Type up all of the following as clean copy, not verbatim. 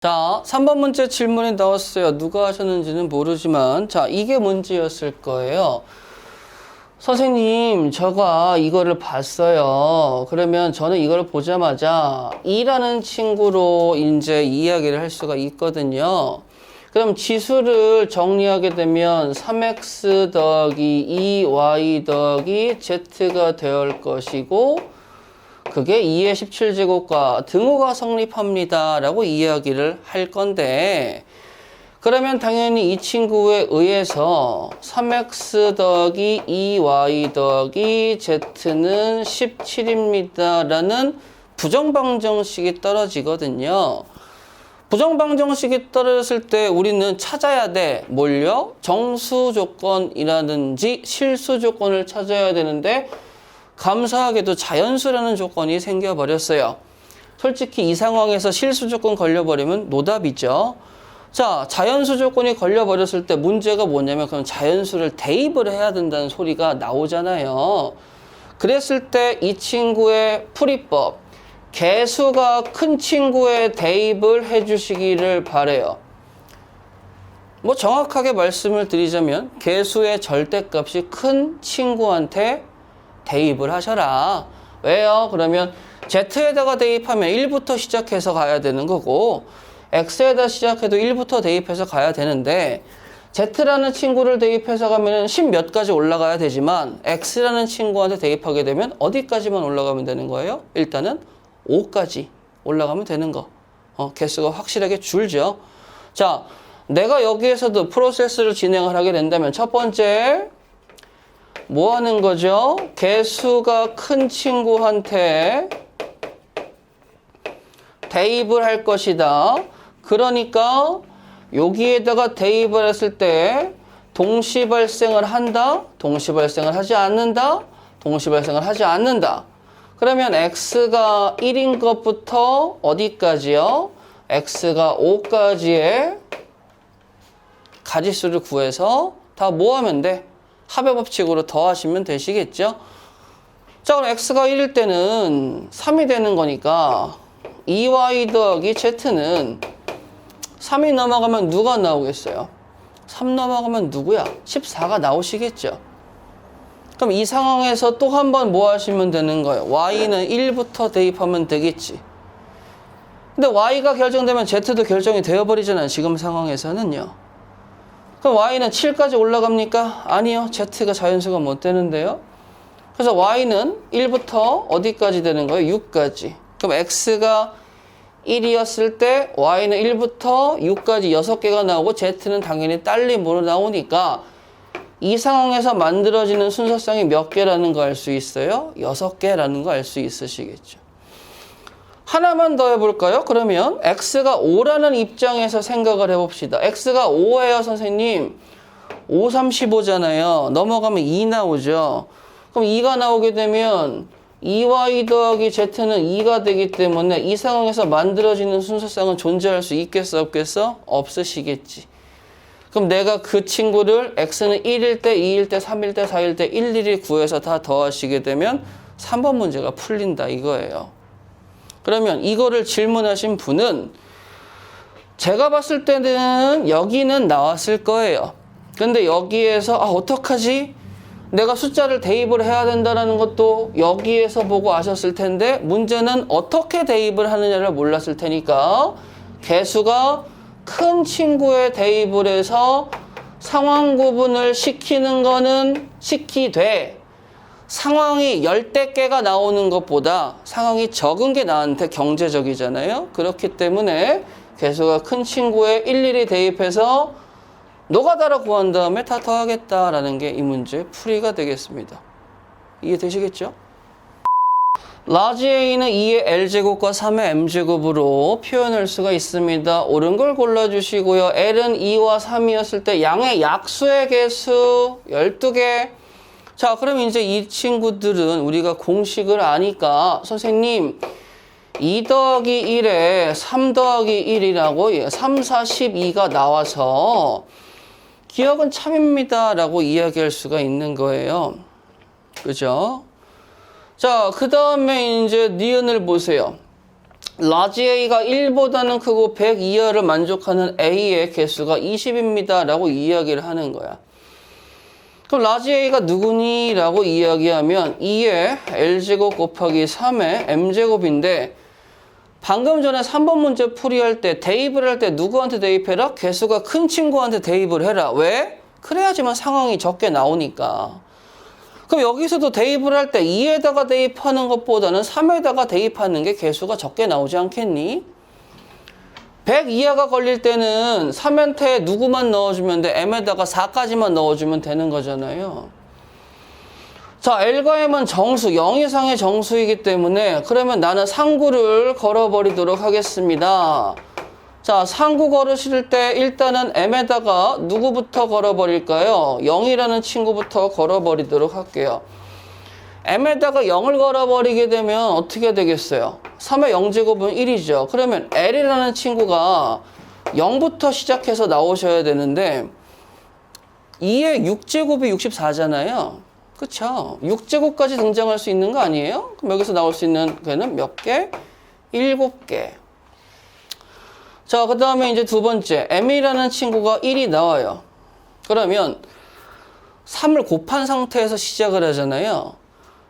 자, 3번 문제 질문이 나왔어요. 누가 하셨는지는 모르지만, 자, 이게 문제였을 거예요. 선생님, 제가 이거를 봤어요. 그러면 저는 이걸 보자마자 2라는 친구로 이제 이야기를 할 수가 있거든요. 그럼 지수를 정리하게 되면 3x 더하기 2y 더하기 z가 될 것이고, 그게 2의 17제곱과 등호가 성립합니다 라고 이야기를 할 건데, 그러면 당연히 이 친구에 의해서 3x 더하기 2y 더하기 z는 17입니다 라는 부정방정식이 떨어지거든요. 부정방정식이 떨어졌을 때 우리는 찾아야 돼. 뭘요? 정수 조건이라든지 실수 조건을 찾아야 되는데, 감사하게도 자연수라는 조건이 생겨버렸어요. 솔직히 이 상황에서 실수 조건 걸려버리면 노답이죠. 자, 자연수 조건이 걸려버렸을 때 문제가 뭐냐면 그럼 자연수를 대입을 해야 된다는 소리가 나오잖아요. 그랬을 때 이 친구의 풀이법, 개수가 큰 친구에 대입을 해주시기를 바래요. 뭐 정확하게 말씀을 드리자면 개수의 절대값이 큰 친구한테 대입을 하셔라. 왜요? 그러면 Z에다가 대입하면 1부터 시작해서 가야 되는 거고, X에다 시작해도 1부터 대입해서 가야 되는데, Z라는 친구를 대입해서 가면 10 몇 가지 올라가야 되지만, X라는 친구한테 대입하게 되면 어디까지만 올라가면 되는 거예요? 일단은 5까지 올라가면 되는 거. 개수가 확실하게 줄죠. 자, 내가 여기에서도 프로세스를 진행을 하게 된다면 첫 번째, 뭐 하는 거죠? 개수가 큰 친구한테 대입을 할 것이다. 그러니까 여기에다가 대입을 했을 때 동시 발생을 한다? 동시 발생을 하지 않는다? 동시 발생을 하지 않는다. 그러면 x가 1인 것부터 어디까지요? x가 5까지의 가지수를 구해서 다 뭐 하면 돼? 합의 법칙으로 더하시면 되시겠죠? 자, 그럼 x가 1일 때는 3이 되는 거니까 2y 더하기 z는 3이 넘어가면 누가 나오겠어요? 3 넘어가면 누구야? 14가 나오시겠죠? 그럼 이 상황에서 또 한 번 뭐 하시면 되는 거예요? y는 1부터 대입하면 되겠지. 근데 y가 결정되면 z도 결정이 되어버리잖아요. 지금 상황에서는요. 그럼 y는 7까지 올라갑니까? 아니요. z가 자연수가 못 되는데요. 그래서 y는 1부터 어디까지 되는 거예요? 6까지. 그럼 x가 1이었을 때 y는 1부터 6까지 6개가 나오고 z는 당연히 딸림으로 나오니까 이 상황에서 만들어지는 순서쌍이 몇 개라는 거 알 수 있어요? 6개라는 거 알 수 있으시겠죠. 하나만 더 해볼까요? 그러면 x가 5라는 입장에서 생각을 해봅시다. x가 5예요, 선생님. 5, 35잖아요. 넘어가면 2 나오죠. 그럼 2가 나오게 되면 2y 더하기 z는 2가 되기 때문에 이 상황에서 만들어지는 순서쌍은 존재할 수 있겠어, 없겠어? 없으시겠지. 그럼 내가 그 친구를 x는 1일 때, 2일 때, 3일 때, 4일 때 일일이 구해서 다 더하시게 되면 3번 문제가 풀린다 이거예요. 그러면 이거를 질문하신 분은 제가 봤을 때는 여기는 나왔을 거예요. 근데 여기에서 어떡하지? 내가 숫자를 대입을 해야 된다는 것도 여기에서 보고 아셨을 텐데 문제는 어떻게 대입을 하느냐를 몰랐을 테니까 개수가 큰 친구에 대입을 해서 상황 구분을 시키는 거는 시키되 상황이 열댓 개가 나오는 것보다 상황이 적은 게 나한테 경제적이잖아요. 그렇기 때문에 개수가 큰 친구에 일일이 대입해서 노가다로 구한 다음에 다 더하겠다라는 게 이 문제의 풀이가 되겠습니다. 이해되시겠죠? 라지 A는 2의 L제곱과 3의 M제곱으로 표현할 수가 있습니다. 옳은 걸 골라주시고요. L은 2와 3이었을 때 양의 약수의 개수 12개. 자, 그럼 이제 이 친구들은 우리가 공식을 아니까 선생님 2 더하기 1에 3 더하기 1이라고 3, 4, 12가 나와서 기억은 참입니다 라고 이야기할 수가 있는 거예요. 그죠? 자, 그 다음에 이제 니은을 보세요. 라지 A가 1보다는 크고 100 이하를 만족하는 A의 개수가 20입니다. 라고 이야기를 하는 거야. 그럼 라지 A가 누구니? 라고 이야기하면 2의 L제곱 곱하기 3의 M제곱인데 방금 전에 3번 문제 풀이할 때 대입을 할 때 누구한테 대입해라? 개수가 큰 친구한테 대입을 해라. 왜? 그래야지만 상황이 적게 나오니까. 그럼 여기서도 대입을 할 때 2에다가 대입하는 것보다는 3에다가 대입하는 게 개수가 적게 나오지 않겠니? 100 이하가 걸릴 때는 3한테 누구만 넣어주면 돼? M에다가 4까지만 넣어주면 되는 거잖아요. 자, L과 M은 정수, 0 이상의 정수이기 때문에 그러면 나는 상구를 걸어버리도록 하겠습니다. 자, 상구 걸으실 때 일단은 M에다가 누구부터 걸어버릴까요? 0이라는 친구부터 걸어버리도록 할게요. M에다가 0을 걸어버리게 되면 어떻게 되겠어요? 3의 0제곱은 1이죠. 그러면 L이라는 친구가 0부터 시작해서 나오셔야 되는데 2의 6제곱이 64잖아요. 그쵸? 6제곱까지 등장할 수 있는 거 아니에요? 그럼 여기서 나올 수 있는 개는 몇 개? 7개. 자, 그 다음에 이제 두 번째. M이라는 친구가 1이 나와요. 그러면 3을 곱한 상태에서 시작을 하잖아요.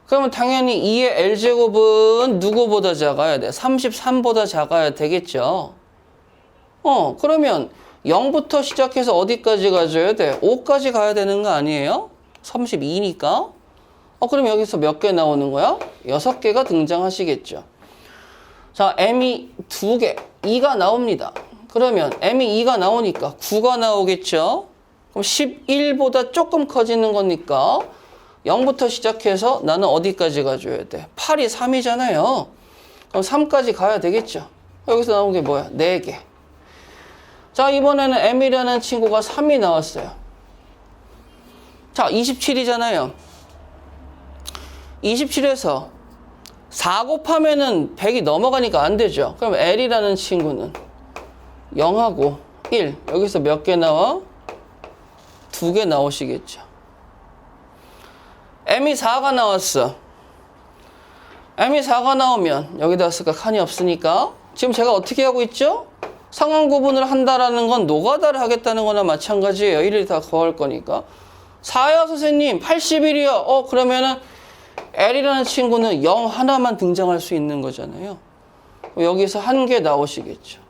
그러면 당연히 2의 L제곱은 누구보다 작아야 돼? 33보다 작아야 되겠죠. 그러면 0부터 시작해서 어디까지 가줘야 돼? 5까지 가야 되는 거 아니에요? 32니까. 그럼 여기서 몇 개 나오는 거야? 6개가 등장하시겠죠. 자, M이 2개, 2가 나옵니다. 그러면 M이 2가 나오니까 9가 나오겠죠. 그럼 11보다 조금 커지는 거니까 0부터 시작해서 나는 어디까지 가줘야 돼? 8이 3이잖아요. 그럼 3까지 가야 되겠죠. 여기서 나온 게 뭐야? 4개. 자, 이번에는 M이라는 친구가 3이 나왔어요. 자, 27이잖아요. 27에서 4 곱하면은 100이 넘어가니까 안 되죠. 그럼 L이라는 친구는 0하고 1. 여기서 몇 개 나와? 2개 나오시겠죠. M이 4가 나왔어. M이 4가 나오면 여기다 쓸까 칸이 없으니까 지금 제가 어떻게 하고 있죠? 상황 구분을 한다라는 건 노가다를 하겠다는 거나 마찬가지예요. 1을 다 더할 거니까. 4야 선생님 81이요. 그러면은 L이라는 친구는 0 하나만 등장할 수 있는 거잖아요. 여기서 1개 나오시겠죠.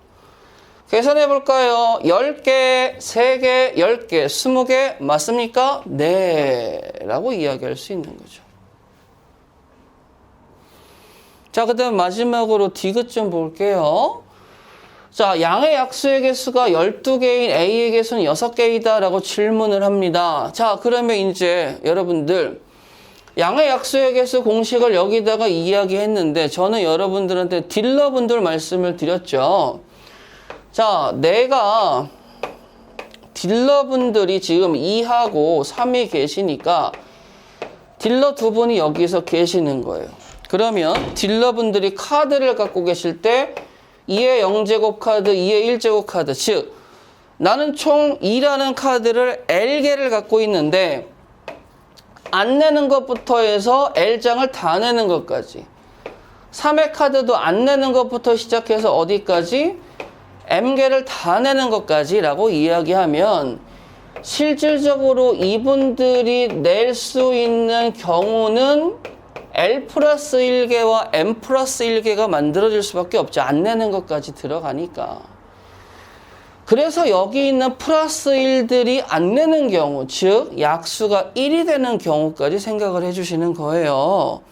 계산해 볼까요? 10개, 3개, 10개, 20개 맞습니까? 네 라고 이야기할 수 있는 거죠. 자, 그 다음 마지막으로 디귿 좀 볼게요. 자, 양의 약수의 개수가 12개인 A의 개수는 6개이다 라고 질문을 합니다. 자, 그러면 이제 여러분들 양의 약수의 개수 공식을 여기다가 이야기했는데 저는 여러분들한테 딜러분들 말씀을 드렸죠. 자, 내가 딜러분들이 지금 2하고 3이 계시니까 딜러 두 분이 여기서 계시는 거예요. 그러면 딜러분들이 카드를 갖고 계실 때 2의 0제곱 카드, 2의 1제곱 카드, 즉 나는 총 2라는 카드를 L개를 갖고 있는데 안 내는 것부터 해서 L장을 다 내는 것까지 3의 카드도 안 내는 것부터 시작해서 어디까지? M개를 다 내는 것까지 라고 이야기하면 실질적으로 이분들이 낼 수 있는 경우는 L 플러스 1개와 M 플러스 1개가 만들어질 수밖에 없죠. 안 내는 것까지 들어가니까. 그래서 여기 있는 플러스 1들이 안 내는 경우, 즉 약수가 1이 되는 경우까지 생각을 해주시는 거예요.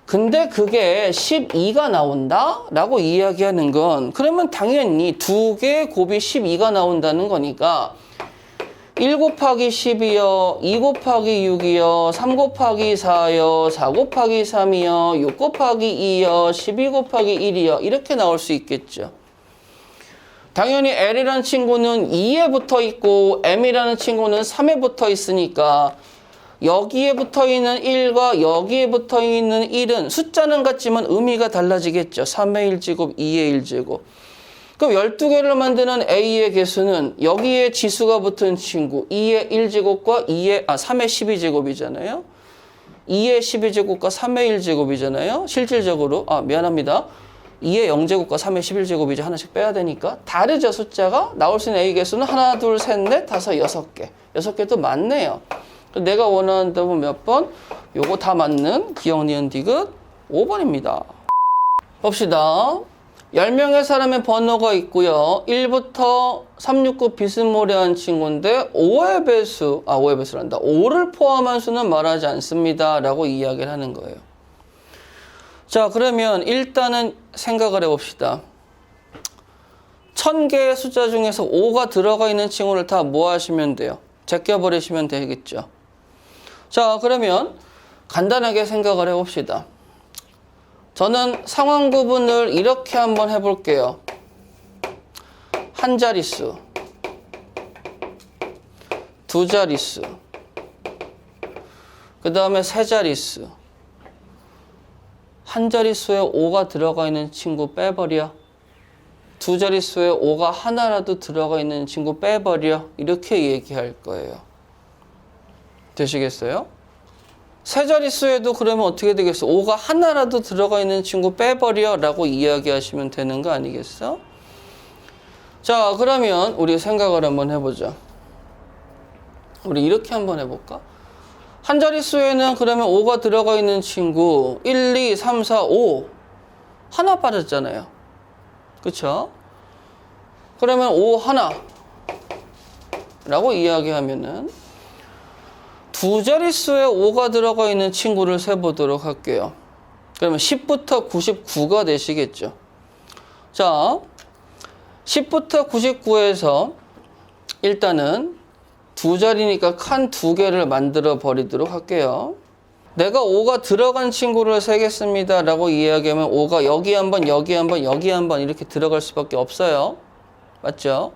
근데 그게 12가 나온다? 라고 이야기하는 건 그러면 당연히 두 개의 곱이 12가 나온다는 거니까 1 곱하기 10이요, 2 곱하기 6이요, 3 곱하기 4요, 4 곱하기 3이요, 6 곱하기 2요, 12 곱하기 1이요. 이렇게 나올 수 있겠죠. 당연히 L이라는 친구는 2에 붙어 있고 M이라는 친구는 3에 붙어 있으니까 여기에 붙어 있는 1과 여기에 붙어 있는 1은 숫자는 같지만 의미가 달라지겠죠. 3의 1제곱, 2의 1제곱. 그럼 12개를 만드는 A의 개수는 여기에 지수가 붙은 친구 2의 1제곱과 3의 12제곱이잖아요. 2의 12제곱과 3의 1제곱이잖아요. 실질적으로 미안합니다. 2의 0제곱과 3의 11제곱 이제 하나씩 빼야 되니까 다르죠. 숫자가 나올 수 있는 A 개수는 하나, 둘, 셋, 넷, 다섯, 6개. 6개도 맞네요. 내가 원하는 몇 번? 요거 다 맞는 기억, 니은, 디귿 5번입니다. 봅시다. 10명의 사람의 번호가 있고요. 1부터 369 비스무리한 친구인데 5의 배수, 5의 배수란다. 5를 포함한 수는 말하지 않습니다. 라고 이야기를 하는 거예요. 자, 그러면 일단은 생각을 해봅시다. 1000개의 숫자 중에서 5가 들어가 있는 친구를 다 뭐 하시면 돼요? 제껴버리시면 되겠죠. 자, 그러면 간단하게 생각을 해봅시다. 저는 상황 구분을 이렇게 한번 해볼게요. 한 자릿수, 두 자릿수, 그 다음에 세 자릿수. 한 자릿수에 5가 들어가 있는 친구 빼버려. 두 자릿수에 5가 하나라도 들어가 있는 친구 빼버려. 이렇게 얘기할 거예요. 되시겠어요? 세 자릿수에도 그러면 어떻게 되겠어? 5가 하나라도 들어가 있는 친구 빼버려 라고 이야기하시면 되는 거 아니겠어? 자, 그러면 우리 생각을 한번 해보자. 우리 이렇게 한번 해볼까? 한 자릿수에는 그러면 5가 들어가 있는 친구 1, 2, 3, 4, 5 하나 빠졌잖아요. 그쵸? 그러면 5 하나 라고 이야기하면은 두 자릿수에 5가 들어가 있는 친구를 세보도록 할게요. 그러면 10부터 99가 되시겠죠. 자, 10부터 99에서 일단은 두 자리니까 칸 두 개를 만들어 버리도록 할게요. 내가 5가 들어간 친구를 세겠습니다 라고 이야기하면 5가 여기 한 번, 여기 한 번, 여기 한 번 이렇게 들어갈 수밖에 없어요. 맞죠?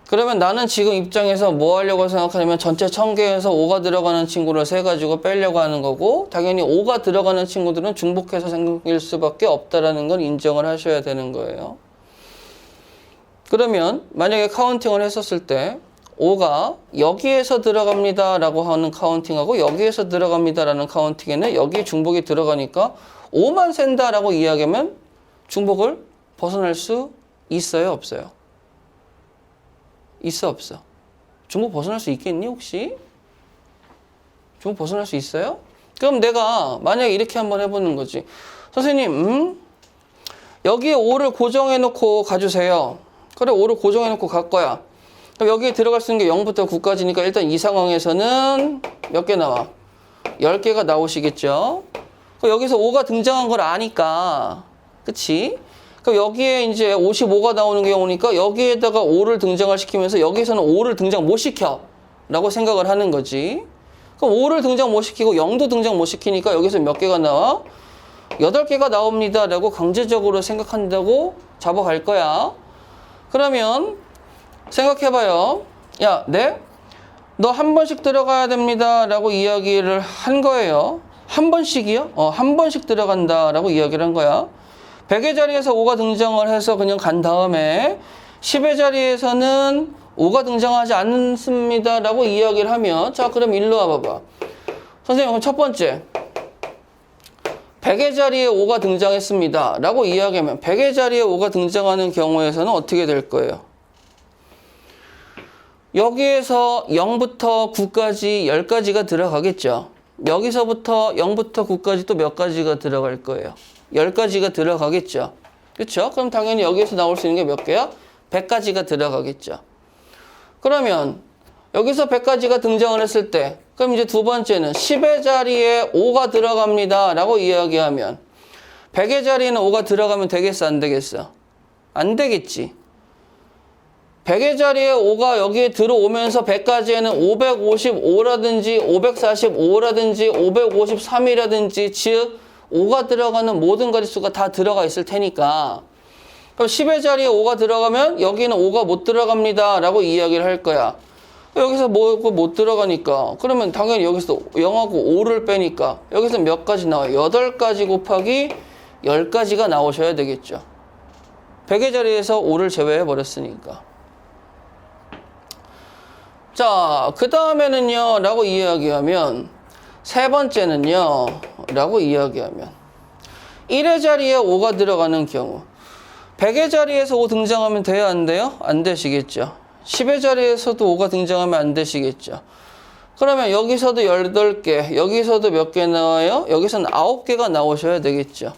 그러면 나는 지금 입장에서 뭐 하려고 생각하냐면 전체 1000개에서 5가 들어가는 친구를 세가지고 빼려고 하는 거고, 당연히 5가 들어가는 친구들은 중복해서 생길 수밖에 없다라는 건 인정을 하셔야 되는 거예요. 그러면 만약에 카운팅을 했었을 때 5가 여기에서 들어갑니다 라고 하는 카운팅하고 여기에서 들어갑니다 라는 카운팅에는 여기 중복이 들어가니까 5만 센다 라고 이야기하면 중복을 벗어날 수 있어요, 없어요? 있어, 없어? 중복 벗어날 수 있겠니, 혹시? 중복 벗어날 수 있어요? 그럼 내가 만약에 이렇게 한번 해보는 거지. 선생님, 여기에 5를 고정해 놓고 가주세요. 그래, 5를 고정해 놓고 갈 거야. 그럼 여기에 들어갈 수 있는 게 0부터 9까지니까 일단 이 상황에서는 몇 개 나와? 10개가 나오시겠죠? 그럼 여기서 5가 등장한 걸 아니까, 그치? 그럼 여기에 이제 55가 나오는 경우니까 여기에다가 5를 등장을 시키면서 여기서는 5를 등장 못 시켜 라고 생각을 하는 거지. 그럼 5를 등장 못 시키고 0도 등장 못 시키니까 여기서 몇 개가 나와? 8개가 나옵니다 라고 강제적으로 생각한다고 잡아갈 거야. 그러면 생각해봐요. 야, 네? 너 한 번씩 들어가야 됩니다 라고 이야기를 한 거예요. 한 번씩이요? 한 번씩 들어간다 라고 이야기를 한 거야. 100의 자리에서 5가 등장을 해서 그냥 간 다음에 10의 자리에서는 5가 등장하지 않습니다 라고 이야기를 하면, 자, 그럼 일로 와봐봐. 선생님, 그럼 첫 번째 100의 자리에 5가 등장했습니다 라고 이야기하면 100의 자리에 5가 등장하는 경우에서는 어떻게 될 거예요? 여기에서 0부터 9까지 10가지가 들어가겠죠. 여기서부터 0부터 9까지 또 몇 가지가 들어갈 거예요? 10가지가 들어가겠죠. 그렇죠? 그럼 당연히 여기에서 나올 수 있는 게 몇 개야? 100가지가 들어가겠죠. 그러면 여기서 100가지가 등장을 했을 때, 그럼 이제 두 번째는 10의 자리에 5가 들어갑니다 라고 이야기하면 100의 자리에는 5가 들어가면 되겠어, 안 되겠어? 안 되겠지. 100의 자리에 5가 여기에 들어오면서 100까지에는 555라든지 545라든지 553이라든지 즉 5가 들어가는 모든 가지수가 다 들어가 있을 테니까, 그럼 10의 자리에 5가 들어가면 여기는 5가 못 들어갑니다 라고 이야기를 할 거야. 여기서 뭐 못 들어가니까 그러면 당연히 여기서 0하고 5를 빼니까 여기서 몇 가지 나와요? 8가지 곱하기 10가지가 나오셔야 되겠죠. 100의 자리에서 5를 제외해 버렸으니까. 자, 그 다음에는요 라고 이야기하면, 세 번째는요 라고 이야기하면 1의 자리에 5가 들어가는 경우 100의 자리에서 5 등장하면 돼요? 안 돼요? 안 되시겠죠. 10의 자리에서도 5가 등장하면 안 되시겠죠. 그러면 여기서도 18개, 여기서도 몇 개 나와요? 여기서는 9개가 나오셔야 되겠죠.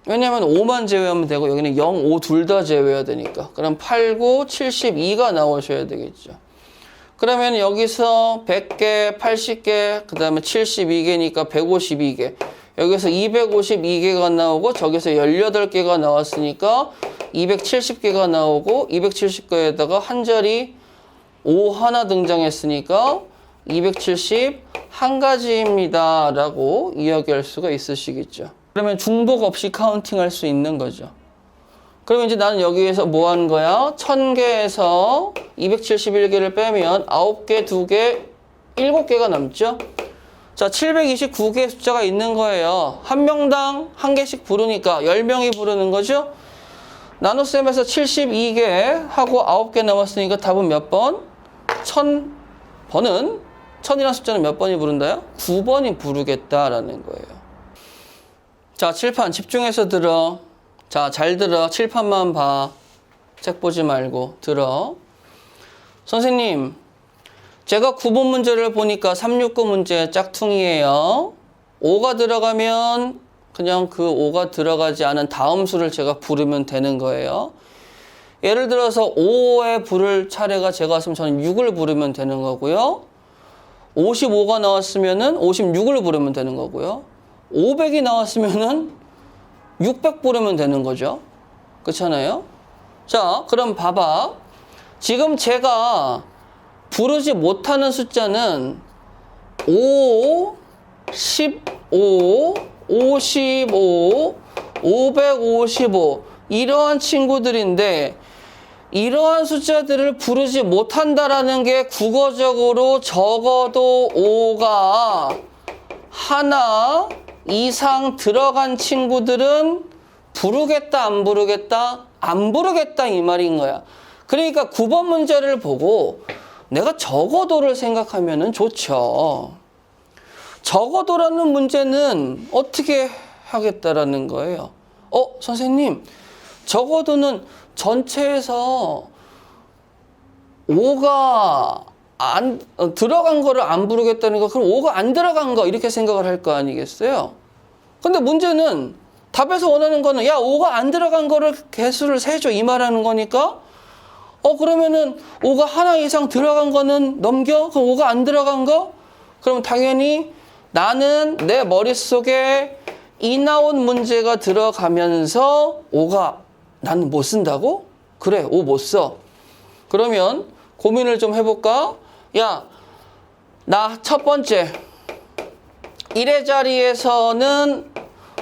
왜냐면 5만 제외하면 되고 여기는 0, 5 둘 다 제외해야 되니까. 그럼 8, 9, 72가 나오셔야 되겠죠. 그러면 여기서 100개, 80개, 그 다음에 72개니까 152개. 여기서 252개가 나오고 저기서 18개가 나왔으니까 270개가 나오고 270개에다가 한 자리 5 하나 등장했으니까 271가지입니다 라고 이야기할 수가 있으시겠죠. 그러면 중복 없이 카운팅 할 수 있는 거죠. 그러면 이제 나는 여기에서 뭐 하는 거야? 1000개에서 271개를 빼면 9개, 2개, 7개가 남죠? 자, 729개의 숫자가 있는 거예요. 한 명당 한 개씩 부르니까 10명이 부르는 거죠? 나눗셈에서 72개 하고 9개 남았으니까 답은 몇 번? 1000번은 1000이라는 숫자는 몇 번이 부른다요? 9번이 부르겠다라는 거예요. 자, 칠판 집중해서 들어. 자, 잘 들어. 칠판만 봐. 책 보지 말고 들어. 선생님, 제가 9번 문제를 보니까 369 문제 짝퉁이에요. 5가 들어가면 그냥 그 5가 들어가지 않은 다음 수를 제가 부르면 되는 거예요. 예를 들어서 5에 부를 차례가 제가 왔으면 저는 6을 부르면 되는 거고요. 55가 나왔으면은 56을 부르면 되는 거고요. 500이 나왔으면은 600 부르면 되는 거죠. 그렇잖아요? 자, 그럼 봐봐. 지금 제가 부르지 못하는 숫자는 5, 15, 55, 555 이러한 친구들인데 이러한 숫자들을 부르지 못한다라는 게 국어적으로 적어도 5가 하나 이상 들어간 친구들은 부르겠다 안 부르겠다? 안 부르겠다 이 말인 거야. 그러니까 9번 문제를 보고 내가 적어도를 생각하면 좋죠. 적어도라는 문제는 어떻게 하겠다라는 거예요. 선생님, 적어도는 전체에서 5가 들어간 거를 안 부르겠다는 거, 그럼 5가 안 들어간 거 이렇게 생각을 할 거 아니겠어요? 근데 문제는 답에서 원하는 거는 야 5가 안 들어간 거를 개수를 세줘 이 말하는 거니까 그러면은 5가 하나 이상 들어간 거는 넘겨? 그럼 5가 안 들어간 거? 그럼 당연히 나는 내 머릿속에 이 나온 문제가 들어가면서 5가 나는 못 쓴다고? 그래 5 못 써. 그러면 고민을 좀 해볼까? 야, 나 첫 번째 1의 자리에서는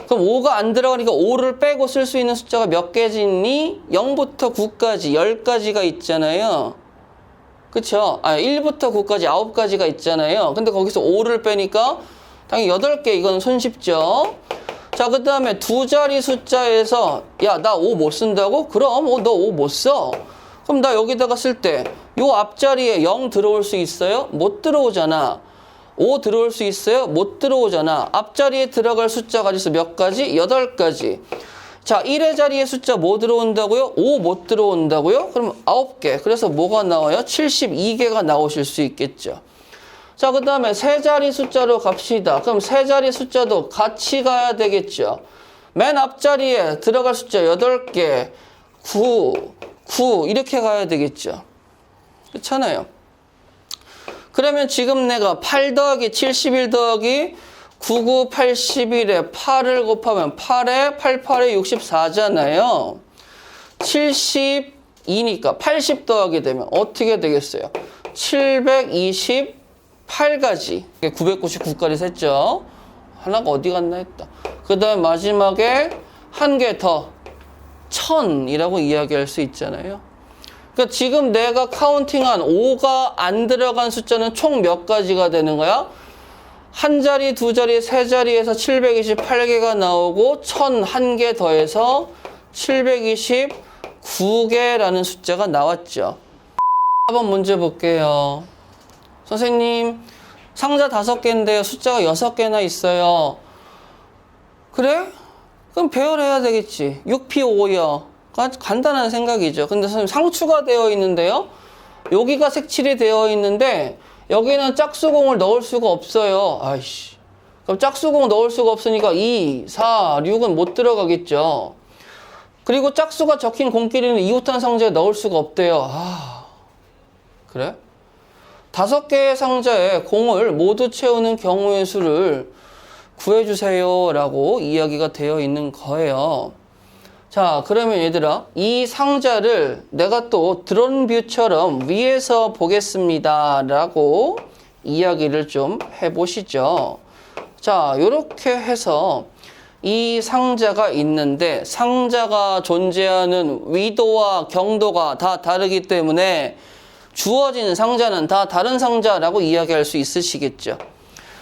그럼 5가 안 들어가니까 5를 빼고 쓸 수 있는 숫자가 몇 개지 있니? 0부터 9까지 10가지가 있잖아요. 그쵸? 1부터 9까지 9가지가 있잖아요. 근데 거기서 5를 빼니까 당연히 8개 이건 손쉽죠. 자, 그 다음에 두 자리 숫자에서 야, 나 5 못 쓴다고? 그럼 너 5 못 써. 그럼 나 여기다가 쓸 때 요 앞자리에 0 들어올 수 있어요? 못 들어오잖아. 5 들어올 수 있어요? 못 들어오잖아. 앞자리에 들어갈 숫자 가지수 몇 가지? 8가지. 자, 1의 자리에 숫자 뭐 들어온다고요? 5 못 들어온다고요? 그럼 9개. 그래서 뭐가 나와요? 72개가 나오실 수 있겠죠. 자, 그 다음에 세 자리 숫자로 갑시다. 그럼 세 자리 숫자도 같이 가야 되겠죠. 맨 앞자리에 들어갈 숫자 8개, 9 이렇게 가야 되겠죠. 그렇잖아요. 그러면 지금 내가 8 더하기 71 더하기 99, 81에 8을 곱하면 8에 88에 64잖아요. 72니까 80 더하게 되면 어떻게 되겠어요? 728가지. 999까지 셌죠. 하나가 어디 갔나 했다. 그 다음에 마지막에 한 개 더 1000이라고 이야기할 수 있잖아요. 그러니까 지금 내가 카운팅한 5가 안 들어간 숫자는 총 몇 가지가 되는 거야? 한 자리, 두 자리, 세 자리에서 728개가 나오고 1001개 더해서 729개라는 숫자가 나왔죠. 4번 문제 볼게요. 선생님, 상자 5개인데요. 숫자가 6개나 있어요. 그래? 그럼 배열해야 되겠지. 6P5여. 간단한 생각이죠. 근데 선생님 상추가 되어 있는데요. 여기가 색칠이 되어 있는데 여기는 짝수공을 넣을 수가 없어요. 아이씨. 그럼 짝수공 넣을 수가 없으니까 2, 4, 6은 못 들어가겠죠. 그리고 짝수가 적힌 공끼리는 이웃한 상자에 넣을 수가 없대요. 아, 그래? 5개의 상자에 공을 모두 채우는 경우의 수를 구해주세요 라고 이야기가 되어 있는 거예요. 자, 그러면 얘들아, 이 상자를 내가 또 드론 뷰처럼 위에서 보겠습니다 라고 이야기를 좀 해보시죠. 자, 요렇게 해서 이 상자가 있는데 상자가 존재하는 위도와 경도가 다 다르기 때문에 주어진 상자는 다 다른 상자라고 이야기할 수 있으시겠죠.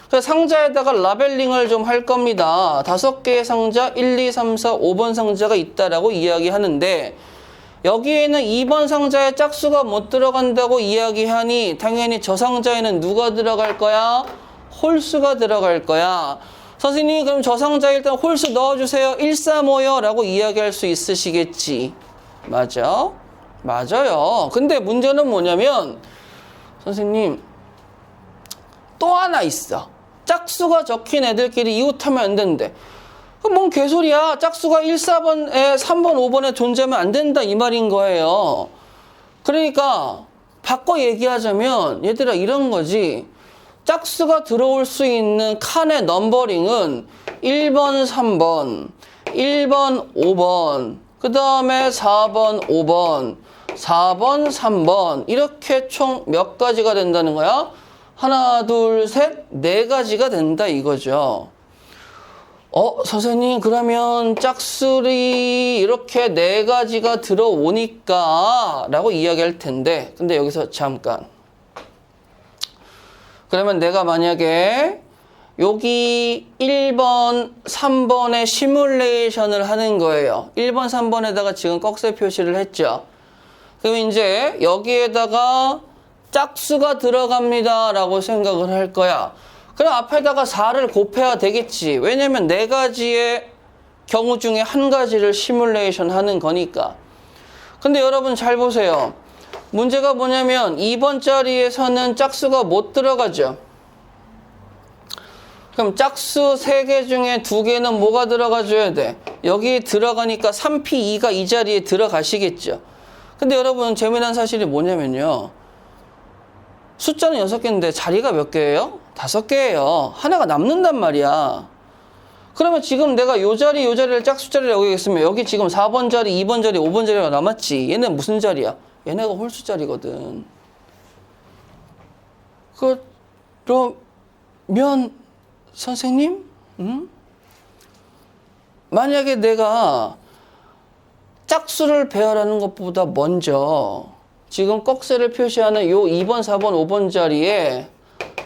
그래서 상자에다가 라벨링을 좀 할 겁니다. 5개의 상자 1, 2, 3, 4, 5번 상자가 있다라고 이야기하는데 여기에는 2번 상자에 짝수가 못 들어간다고 이야기하니 당연히 저 상자에는 누가 들어갈 거야? 홀수가 들어갈 거야. 선생님 그럼 저 상자에 일단 홀수 넣어주세요. 135요 라고 이야기할 수 있으시겠지. 맞아? 맞아요. 근데 문제는 뭐냐면 선생님 또 하나 있어. 짝수가 적힌 애들끼리 이웃하면 안 된대. 그럼 뭔 개소리야. 짝수가 1, 4번에 3번, 5번에 존재하면 안 된다 이 말인 거예요. 그러니까 바꿔 얘기하자면 얘들아 이런 거지. 짝수가 들어올 수 있는 칸의 넘버링은 1번, 3번, 1번, 5번, 그 다음에 4번, 5번, 4번, 3번 이렇게 총 몇 가지가 된다는 거야? 하나, 둘, 셋, 4가지가 된다 이거죠. 선생님 그러면 짝수리 이렇게 4가지가 들어오니까 라고 이야기할 텐데 근데 여기서 잠깐 그러면 내가 만약에 여기 1번, 3번에 시뮬레이션을 하는 거예요. 1번, 3번에다가 지금 꺽쇠 표시를 했죠. 그럼 이제 여기에다가 짝수가 들어갑니다 라고 생각을 할 거야. 그럼 앞에다가 4를 곱해야 되겠지. 왜냐면 4가지의 경우 중에 한 가지를 시뮬레이션 하는 거니까. 근데 여러분 잘 보세요. 문제가 뭐냐면 2번 자리에서는 짝수가 못 들어가죠. 그럼 짝수 3개 중에 2개는 뭐가 들어가줘야 돼? 여기 들어가니까 3P2가 이 자리에 들어가시겠죠. 근데 여러분 재미난 사실이 뭐냐면요. 숫자는 6개인데 자리가 몇 개예요? 5개예요. 하나가 남는단 말이야. 그러면 지금 내가 요 자리를 짝수 자리를 여기 있으면 여기 지금 4번 자리, 2번 자리, 5번 자리가 남았지. 얘는 무슨 자리야? 얘네가 홀수 자리거든. 그러면 선생님? 만약에 내가 짝수를 배열하는 것보다 먼저 지금 꺽쇠를 표시하는 요 2번, 4번, 5번 자리에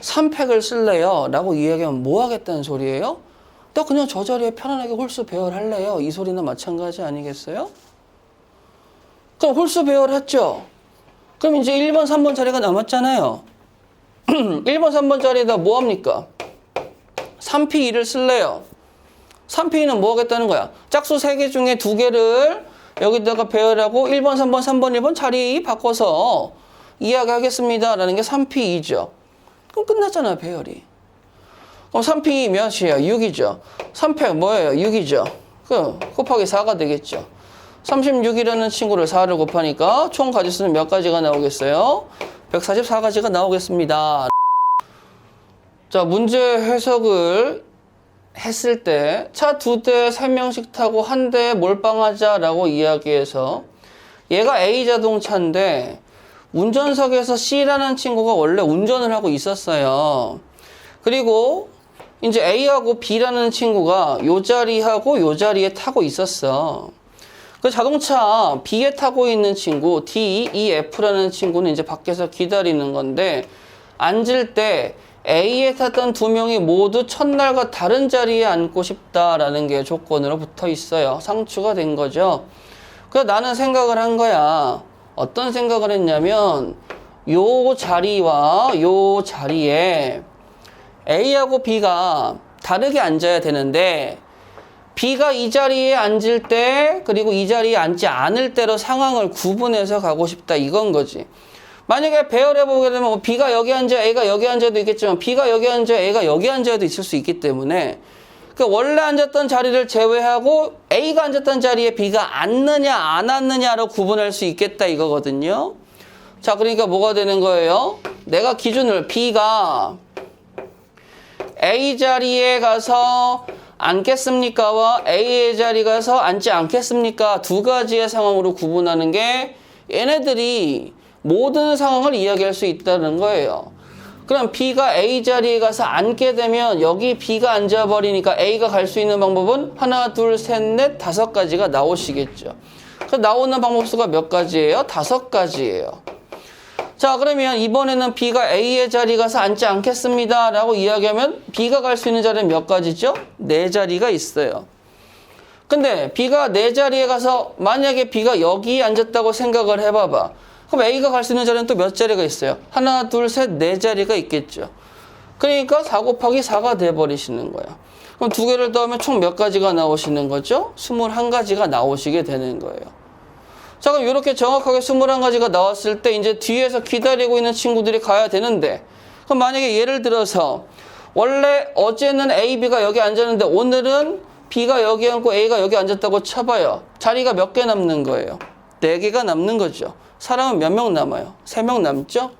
3팩을 쓸래요 라고 이야기하면 뭐 하겠다는 소리예요? 나 그냥 저 자리에 편안하게 홀수 배열할래요. 이 소리나 마찬가지 아니겠어요? 그럼 홀수 배열했죠? 그럼 이제 1번, 3번 자리가 남았잖아요. 1번, 3번 자리에다 뭐 합니까? 3P2를 쓸래요. 3P2는 뭐 하겠다는 거야? 짝수 3개 중에 2개를 여기다가 배열하고 1번, 3번, 3번, 1번 자리 바꿔서 이야기하겠습니다 라는 게 3P2죠. 그럼 끝났잖아 배열이. 그럼 3P2 몇이에요? 6이죠. 3팩 뭐예요? 6이죠. 그럼 곱하기 4가 되겠죠. 36이라는 친구를 4를 곱하니까 총 가지수는 몇 가지가 나오겠어요? 144가지가 나오겠습니다. 자, 문제 해석을 했을 때 차 2대 3명씩 타고 한 대에 몰빵하자 라고 이야기해서 얘가 A 자동차인데 운전석에서 C라는 친구가 원래 운전을 하고 있었어요. 그리고 이제 A하고 B라는 친구가 요 자리하고 요 자리에 타고 있었어. 그 자동차 B에 타고 있는 친구 DEF라는 친구는 이제 밖에서 기다리는 건데 앉을 때 A에 탔던 2명이 모두 첫날과 다른 자리에 앉고 싶다라는 게 조건으로 붙어 있어요. 상추가 된 거죠. 그래서 나는 생각을 한 거야. 어떤 생각을 했냐면 요 자리와 요 자리에 A하고 B가 다르게 앉아야 되는데 B가 이 자리에 앉을 때 그리고 이 자리에 앉지 않을 때로 상황을 구분해서 가고 싶다 이건 거지. 만약에 배열해 보게 되면 B가 여기 앉아 A가 여기 앉아도 있겠지만 B가 여기 앉아 A가 여기 앉아도 있을 수 있기 때문에 그러니까 원래 앉았던 자리를 제외하고 A가 앉았던 자리에 B가 앉느냐 안 앉느냐로 구분할 수 있겠다 이거거든요. 자, 그러니까 뭐가 되는 거예요? 내가 기준을 B가 A 자리에 가서 앉겠습니까와 A의 자리 가서 앉지 않겠습니까? 두 가지의 상황으로 구분하는 게 얘네들이 모든 상황을 이야기할 수 있다는 거예요. 그럼 B가 A 자리에 가서 앉게 되면 여기 B가 앉아버리니까 A가 갈 수 있는 방법은 하나, 둘, 셋, 넷, 5가지가 나오시겠죠. 그 나오는 방법 수가 몇 가지예요? 5가지예요. 자, 그러면 이번에는 B가 A의 자리 가서 앉지 않겠습니다 라고 이야기하면 B가 갈 수 있는 자리는 몇 가지죠? 4자리가 있어요. 근데 B가 4자리에 가서 만약에 B가 여기에 앉았다고 생각을 해봐봐. 그럼 A가 갈 수 있는 자리는 또 몇 자리가 있어요? 하나, 둘, 셋, 4자리가 있겠죠. 그러니까 4 곱하기 4가 돼버리시는 거예요. 그럼 두 개를 더하면 총 몇 가지가 나오시는 거죠? 21가지가 나오시게 되는 거예요. 자, 그럼 이렇게 정확하게 21가지가 나왔을 때 이제 뒤에서 기다리고 있는 친구들이 가야 되는데 그럼 만약에 예를 들어서 원래 어제는 A, B가 여기 앉았는데 오늘은 B가 여기 앉고 A가 여기 앉았다고 쳐봐요. 자리가 몇 개 남는 거예요? 4개가 남는 거죠. 사람은 몇 명 남아요? 3명 남죠?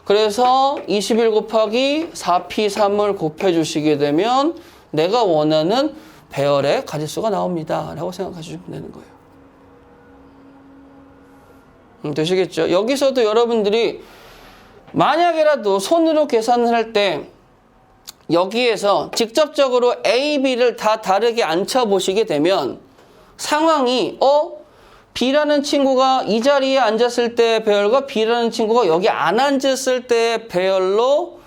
그래서 21 곱하기 4P3을 곱해주시게 되면 내가 원하는 배열의 가짓수가 나옵니다 라고 생각해 주시면 되는 거예요. 되시겠죠? 여기서도 여러분들이 만약에라도 손으로 계산을 할 때 여기에서 직접적으로 A, B를 다 다르게 앉혀보시게 되면 상황이 B라는 친구가 이 자리에 앉았을 때 배열과 B라는 친구가 여기 안 앉았을 때 배열로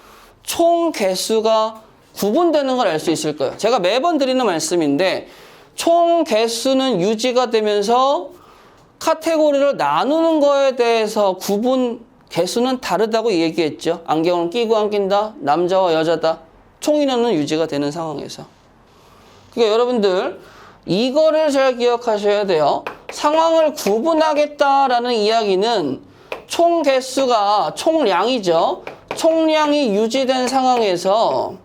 총 개수가 구분되는 걸 알 수 있을 거예요. 제가 매번 드리는 말씀인데 총 개수는 유지가 되면서 카테고리를 나누는 거에 대해서 구분 개수는 다르다고 얘기했죠. 안경을 끼고 안 낀다, 남자와 여자다, 총 인원은 유지가 되는 상황에서. 그러니까 여러분들 이거를 잘 기억하셔야 돼요. 상황을 구분하겠다라는 이야기는 총 개수가 총량이죠. 총량이 유지된 상황에서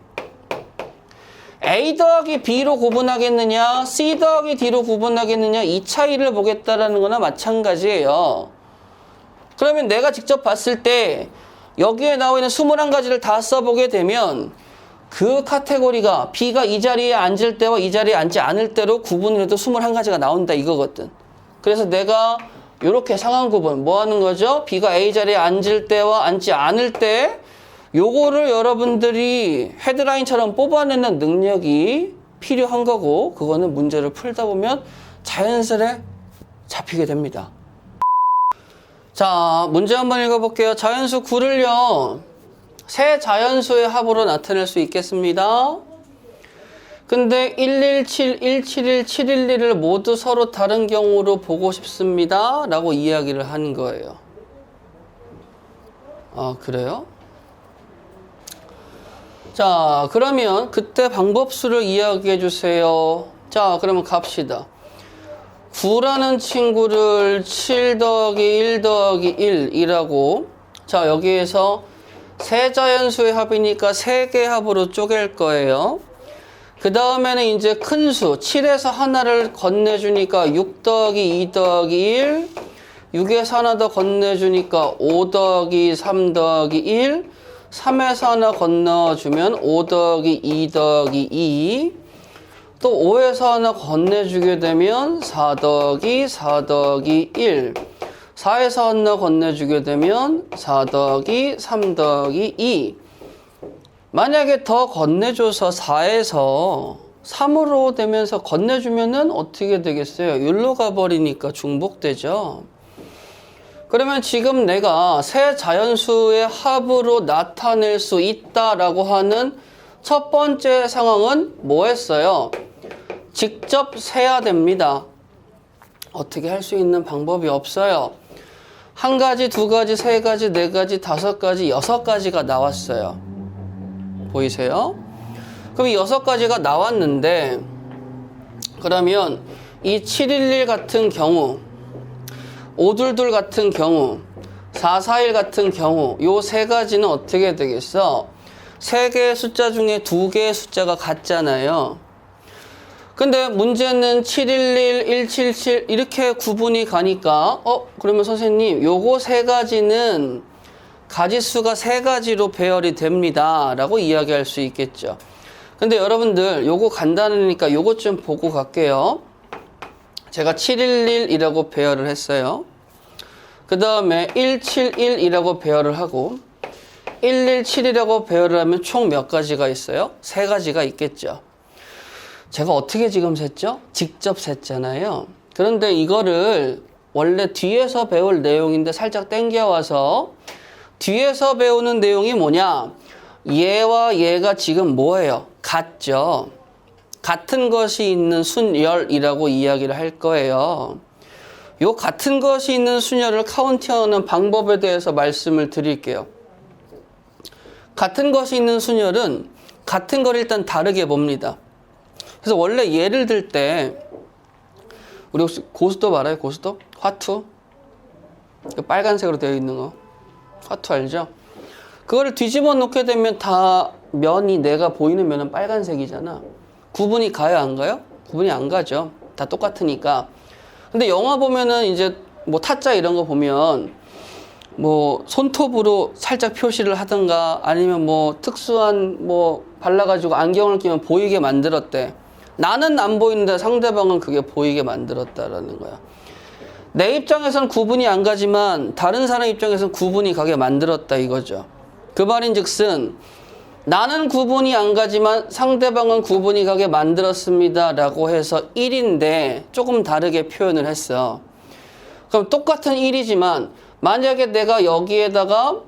A 더하기 B로 구분하겠느냐, C 더하기 D로 구분하겠느냐 이 차이를 보겠다라는 거나 마찬가지예요. 그러면 내가 직접 봤을 때 여기에 나와 있는 21가지를 다 써보게 되면 그 카테고리가 B가 이 자리에 앉을 때와 이 자리에 앉지 않을 때로 구분을 해도 21가지가 나온다 이거거든. 그래서 내가 이렇게 상황 구분 뭐 하는 거죠? B가 A 자리에 앉을 때와 앉지 않을 때 요거를 여러분들이 헤드라인처럼 뽑아내는 능력이 필요한 거고 그거는 문제를 풀다 보면 자연스레 잡히게 됩니다. 자, 문제 한번 읽어볼게요. 자연수 9를요. 세 자연수의 합으로 나타낼 수 있겠습니다. 근데 117, 171, 712를 모두 서로 다른 경우로 보고 싶습니다. 라고 이야기를 하는 거예요. 아, 그래요? 자, 그러면 그때 방법수를 이야기해 주세요. 자, 그러면 갑시다. 9라는 친구를 7 더하기 1 더하기 1이라고. 자, 여기에서 세 자연수의 합이니까 세 개의 합으로 쪼갤 거예요. 그 다음에는 이제 큰 수, 7에서 하나를 건네주니까 6 더하기 2 더하기 1. 6에서 하나 더 건네주니까 5 더하기 3 더하기 1. 3에서 하나 건너주면 5 더하기 2 더하기 2. 또 5에서 하나 건네주게 되면 4 더하기 4 더하기 1. 4에서 하나 건네주게 되면 4 더하기 3 더하기 2. 만약에 더 건네줘서 4에서 3으로 되면서 건네주면은 어떻게 되겠어요? 1로 가버리니까 중복되죠. 그러면 지금 내가 세 자연수의 합으로 나타낼 수 있다라고 하는 첫 번째 상황은 뭐였어요? 직접 세야 됩니다. 어떻게 할 수 있는 방법이 없어요. 한 가지, 두 가지, 세 가지, 네 가지, 5가지, 6가지가 나왔어요. 보이세요? 그럼 이 6가지가 나왔는데 그러면 이 711 같은 경우, 522 같은 경우, 441 같은 경우 요 세 가지는 어떻게 되겠어? 세 개의 숫자 중에 두 개의 숫자가 같잖아요. 근데 문제는 711, 177 이렇게 구분이 가니까 그러면 선생님 요거 세 가지는 가지수가 세 가지로 배열이 됩니다 라고 이야기할 수 있겠죠. 근데 여러분들 요거 간단하니까 요것 좀 보고 갈게요. 제가 711이라고 배열을 했어요. 그 다음에 171이라고 배열을 하고 117이라고 배열을 하면 총 몇 가지가 있어요? 세 가지가 있겠죠. 제가 어떻게 지금 셌죠? 직접 셌잖아요. 그런데 이거를 원래 뒤에서 배울 내용인데 살짝 땡겨와서 뒤에서 배우는 내용이 뭐냐? 얘와 얘가 지금 뭐예요? 같죠. 같은 것이 있는 순열이라고 이야기를 할 거예요. 요 같은 것이 있는 순열을 카운트하는 방법에 대해서 말씀을 드릴게요. 같은 것이 있는 순열은 같은 걸 일단 다르게 봅니다. 그래서 원래 예를 들 때 우리 혹시 고스톱 알아요? 고스톱? 화투? 빨간색으로 되어 있는 거 화투 알죠? 그거를 뒤집어 놓게 되면 다 면이 내가 보이는 면은 빨간색이잖아. 구분이 가요 안 가요? 구분이 안 가죠. 다 똑같으니까. 근데 영화 보면은 이제 뭐 타짜 이런 거 보면 뭐 손톱으로 살짝 표시를 하던가 아니면 뭐 특수한 뭐 발라가지고 안경을 끼면 보이게 만들었대. 나는 안 보이는데 상대방은 그게 보이게 만들었다라는 거야. 내 입장에선 구분이 안 가지만 다른 사람 입장에선 구분이 가게 만들었다 이거죠. 그 말인즉슨 나는 구분이 안 가지만 상대방은 구분이 가게 만들었습니다 라고 해서 1인데 조금 다르게 표현을 했어. 그럼 똑같은 1이지만 만약에 내가 여기에다가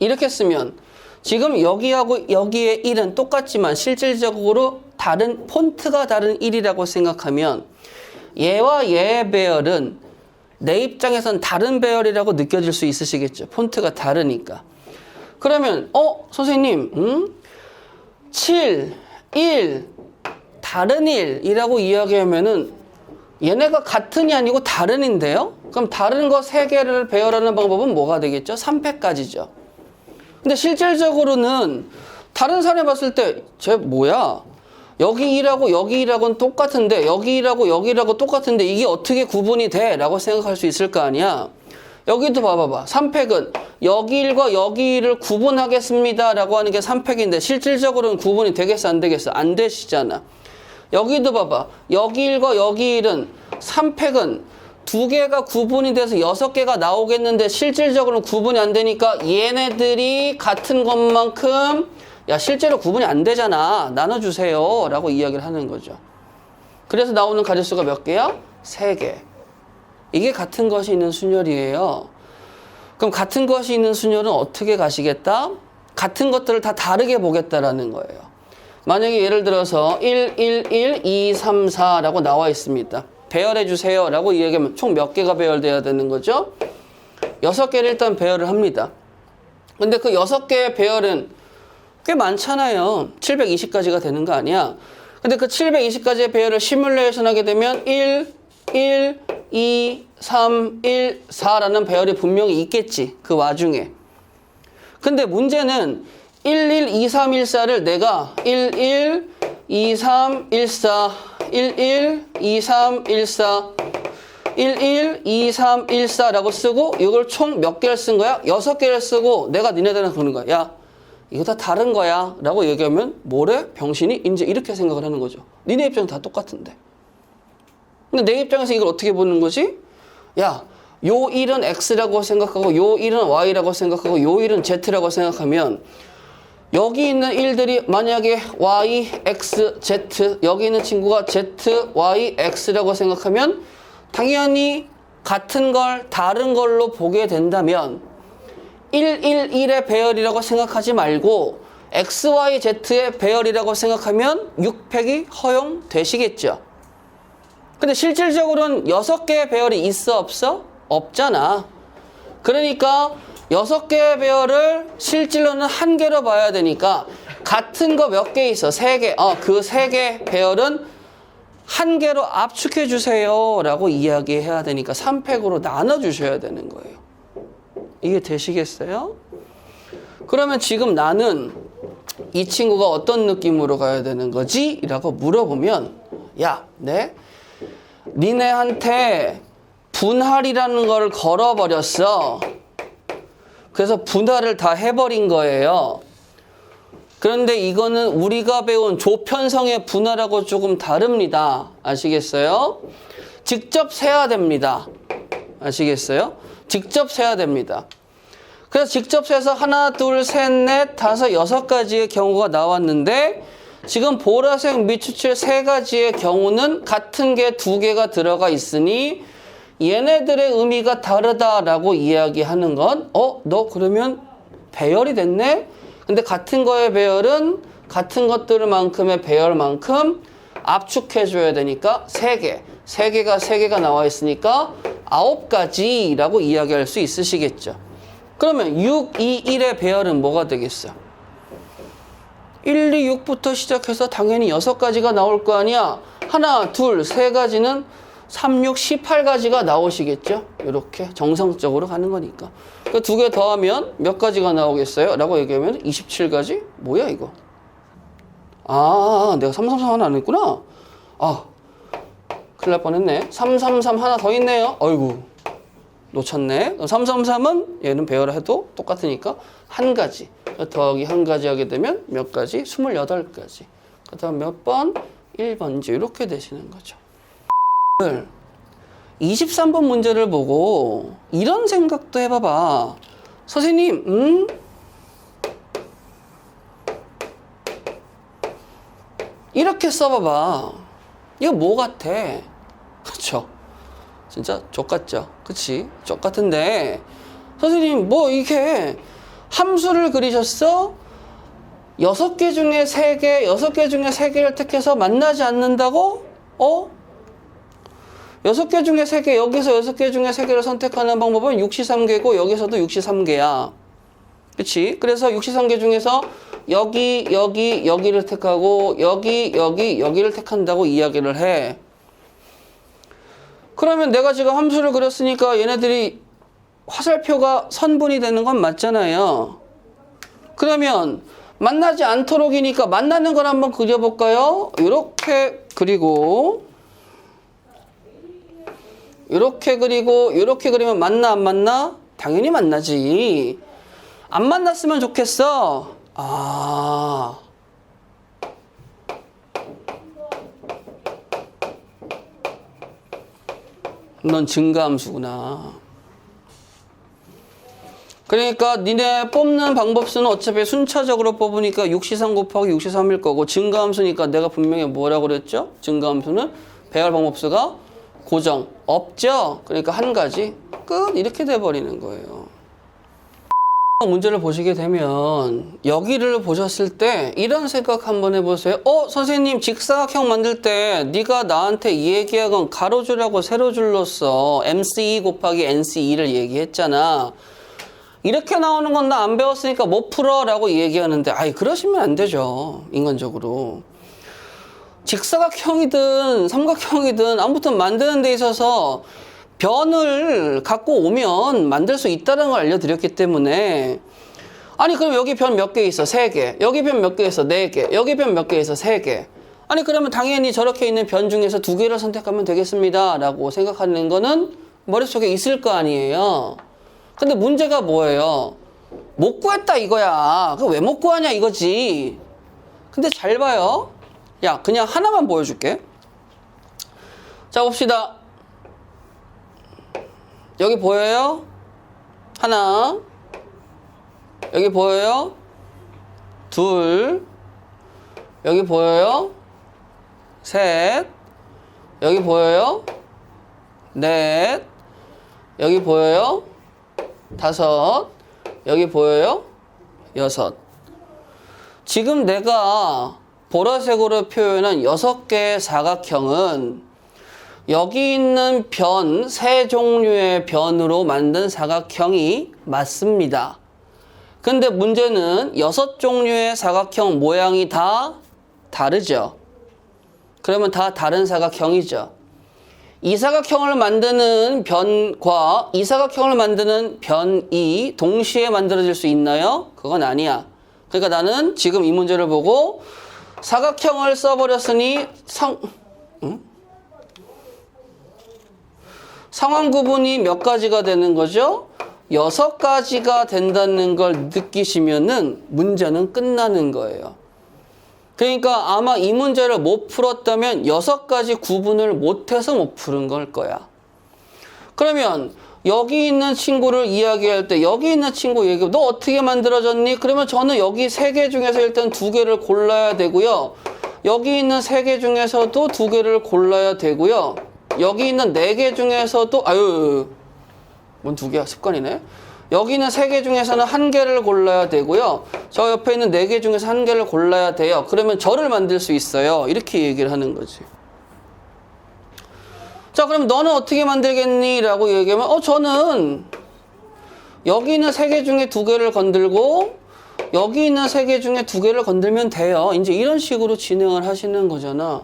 이렇게 쓰면 지금 여기하고 여기에 1은 똑같지만 실질적으로 다른 폰트가 다른 1이라고 생각하면 얘와 얘의 배열은 내 입장에선 다른 배열이라고 느껴질 수 있으시겠죠. 폰트가 다르니까. 그러면 선생님 7, 1, 다른 1이라고 이야기하면은 얘네가 같은이 아니고 다른인데요? 그럼 다른 거 3개를 배열하는 방법은 뭐가 되겠죠? 3패까지죠. 근데 실질적으로는 다른 사람이 봤을 때 쟤 뭐야? 여기 1하고 여기 1하고는 똑같은데 여기 1하고 여기 1하고 똑같은데 이게 어떻게 구분이 돼? 라고 생각할 수 있을 거 아니야. 여기도 봐봐봐. 3팩은 여기 1과 여기 1을 구분하겠습니다 라고 하는 게 3팩인데 실질적으로는 구분이 되겠어 안 되겠어? 안 되시잖아. 여기도 봐봐. 여기 1과 여기 1은 3팩은 2개가 구분이 돼서 6개가 나오겠는데 실질적으로는 구분이 안 되니까 얘네들이 같은 것만큼 야 실제로 구분이 안 되잖아. 나눠주세요 라고 이야기를 하는 거죠. 그래서 나오는 가지수가 몇 개야? 3개. 이게 같은 것이 있는 순열이에요. 그럼 같은 것이 있는 순열은 어떻게 가시겠다? 같은 것들을 다 다르게 보겠다라는 거예요. 만약에 예를 들어서 1, 1, 1, 2, 3, 4라고 나와 있습니다. 배열해 주세요 라고 이야기하면 총 몇 개가 배열돼야 되는 거죠? 6개를 일단 배열을 합니다. 근데 그 6개의 배열은 꽤 많잖아요. 720가지가 되는 거 아니야? 근데 그 720가지의 배열을 시뮬레이션 하게 되면 1, 1, 2, 3, 1, 4라는 배열이 분명히 있겠지. 그 와중에. 근데 문제는 1, 1, 2, 3, 1, 4를 내가 1, 1, 2, 3, 1, 4, 1, 1, 2, 3, 1, 4, 1, 1, 2, 3, 1, 4라고 쓰고 이걸 총 몇 개를 쓴 거야? 6개를 쓰고 내가 니네들한테 그러는 거야. 야, 이거 다 다른 거야 라고 얘기하면 뭐래? 병신이? 이제 이렇게 생각을 하는 거죠. 니네 입장은 다 똑같은데. 근데 내 입장에서 이걸 어떻게 보는 거지? 야, 요 1은 X라고 생각하고 요 1은 Y라고 생각하고 요 1은 Z라고 생각하면 여기 있는 1들이 만약에 Y, X, Z 여기 있는 친구가 Z, Y, X라고 생각하면 당연히 같은 걸 다른 걸로 보게 된다면 1, 1, 1의 배열이라고 생각하지 말고 X, Y, Z의 배열이라고 생각하면 6팩이 허용되시겠죠. 근데 실질적으로는 6개의 배열이 있어 없어? 없잖아. 그러니까 6개의 배열을 실질로는 1개로 봐야 되니까 같은 거 몇 개 있어? 3개. 그 3개 배열은 한 개로 압축해 주세요 라고 이야기해야 되니까 3팩으로 나눠 주셔야 되는 거예요. 이게 되시겠어요? 그러면 지금 나는 이 친구가 어떤 느낌으로 가야 되는 거지? 라고 물어보면 야, 니네한테 분할이라는 걸 걸어버렸어. 그래서 분할을 다 해버린 거예요. 그런데 이거는 우리가 배운 조편성의 분할하고 조금 다릅니다. 아시겠어요? 직접 세야 됩니다. 아시겠어요? 직접 세야 됩니다. 그래서 직접 세서 하나, 둘, 셋, 넷, 다섯, 6가지의 경우가 나왔는데 지금 보라색 밑추칠 3가지의 경우는 같은 게 2개가 들어가 있으니 얘네들의 의미가 다르다라고 이야기하는 건 너 그러면 배열이 됐네? 근데 같은 거의 배열은 같은 것들만큼의 배열만큼 압축해줘야 되니까 3개. 3개가 나와 있으니까 9가지라고 이야기할 수 있으시겠죠. 그러면 6, 2, 1의 배열은 뭐가 되겠어? 1, 2, 6부터 시작해서 당연히 6가지가 나올 거 아니야. 하나, 둘, 3가지는 3, 6, 18가지가 나오시겠죠? 이렇게 정성적으로 가는 거니까. 그 2개 더하면 몇 가지가 나오겠어요? 라고 얘기하면 27가지? 뭐야 이거? 내가 333 하나 안 했구나? 큰일 날 뻔했네. 333 하나 더 있네요. 아이고, 놓쳤네. 333은 얘는 배열해도 똑같으니까 한 가지. 더하기 한 가지 하게 되면 몇 가지? 28가지. 그 다음 몇 번? 1번지. 이렇게 되시는 거죠. 23번 문제를 보고 이런 생각도 해봐봐. 선생님, 이렇게 써봐봐. 이거 뭐 같아? 그쵸? 진짜 족같죠? 그치? 족같은데 선생님 뭐 이게 함수를 그리셨어? 6개 중에 3개, 6개 중에 3개를 택해서 만나지 않는다고? 6개 중에 3개, 여기서 6개 중에 3개를 선택하는 방법은 6시3개고 여기서도 6시3개야. 그치? 그래서 6시3개 중에서 여기를 택하고 여기를 택한다고 이야기를 해. 그러면 내가 지금 함수를 그렸으니까 얘네들이 화살표가 선분이 되는 건 맞잖아요. 그러면 만나지 않도록이니까 만나는 걸 한번 그려볼까요? 이렇게 그리고 이렇게 그리고 이렇게 그리면 만나 안 만나? 당연히 만나지. 안 만났으면 좋겠어. 넌 증가함수구나. 그러니까 니네 뽑는 방법수는 어차피 순차적으로 뽑으니까 6시3 곱하기 6시3일 거고 증가함수니까 내가 분명히 뭐라고 그랬죠? 증가함수는 배열 방법수가 고정 없죠? 그러니까 한 가지 끝 이렇게 돼버리는 거예요. 문제를 보시게 되면 여기를 보셨을 때 이런 생각 한번 해보세요. 선생님 직사각형 만들 때 네가 나한테 이 얘기하건 가로줄하고 세로줄로서 MC2 곱하기 NC2를 얘기했잖아. 이렇게 나오는 건 나 안 배웠으니까 못 풀어 라고 얘기하는데 그러시면 안 되죠. 인간적으로. 직사각형이든 삼각형이든 아무튼 만드는 데 있어서 변을 갖고 오면 만들 수 있다는 걸 알려드렸기 때문에 그럼 여기 변 몇 개 있어? 3개. 여기 변 몇 개 있어? 4개. 여기 변 몇 개 있어? 3개. 그러면 당연히 저렇게 있는 변 중에서 2개를 선택하면 되겠습니다 라고 생각하는 거는 머릿속에 있을 거 아니에요. 근데 문제가 뭐예요? 못 구했다 이거야. 왜 못 구하냐 이거지. 근데 잘 봐요. 그냥 하나만 보여줄게. 자, 봅시다. 여기 보여요? 하나. 여기 보여요? 둘. 여기 보여요? 셋. 여기 보여요? 넷. 여기 보여요? 5. 여기 보여요? 6. 지금 내가 보라색으로 표현한 6개의 사각형은 여기 있는 변, 3종류의 변으로 만든 사각형이 맞습니다. 근데 문제는 6종류의 사각형 모양이 다 다르죠. 그러면 다 다른 사각형이죠. 이 사각형을 만드는 변과 이 사각형을 만드는 변이 동시에 만들어질 수 있나요? 그건 아니야. 그러니까 나는 지금 이 문제를 보고 사각형을 써버렸으니 상황 구분이 몇 가지가 되는 거죠? 6가지가 된다는 걸 느끼시면은 문제는 끝나는 거예요. 그러니까 아마 이 문제를 못 풀었다면 6가지 구분을 못해서 못 푸는 걸 거야. 그러면 여기 있는 친구를 이야기할 때 여기 있는 친구 얘기하면 너 어떻게 만들어졌니? 그러면 저는 여기 3개 중에서 일단 2개를 골라야 되고요. 여기 있는 3개 중에서도 2개를 골라야 되고요. 여기 있는 4개 중에서도 뭔 2개야? 습관이네. 여기 있는 3개 중에서는 1개를 골라야 되고요. 저 옆에 있는 4개 중에서 1개를 골라야 돼요. 그러면 저를 만들 수 있어요. 이렇게 얘기를 하는 거지. 자, 그럼 너는 어떻게 만들겠니? 라고 얘기하면 저는 여기 있는 3개 중에 2개를 건들고 여기 있는 3개 중에 2개를 건들면 돼요. 이제 이런 식으로 진행을 하시는 거잖아.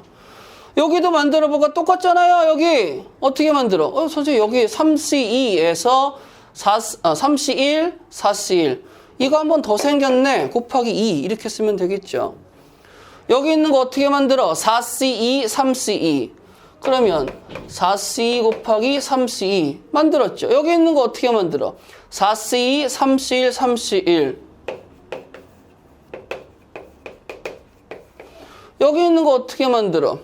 여기도 만들어보고 똑같잖아요. 여기 어떻게 만들어? 선생님 여기 3C2에서 3C1, 4C1 이거 한 번 더 생겼네. 곱하기 2 이렇게 쓰면 되겠죠. 여기 있는 거 어떻게 만들어? 4C2, 3C2 그러면 4C2 곱하기 3C2 만들었죠. 여기 있는 거 어떻게 만들어? 4C2, 3C1, 3C1 여기 있는 거 어떻게 만들어?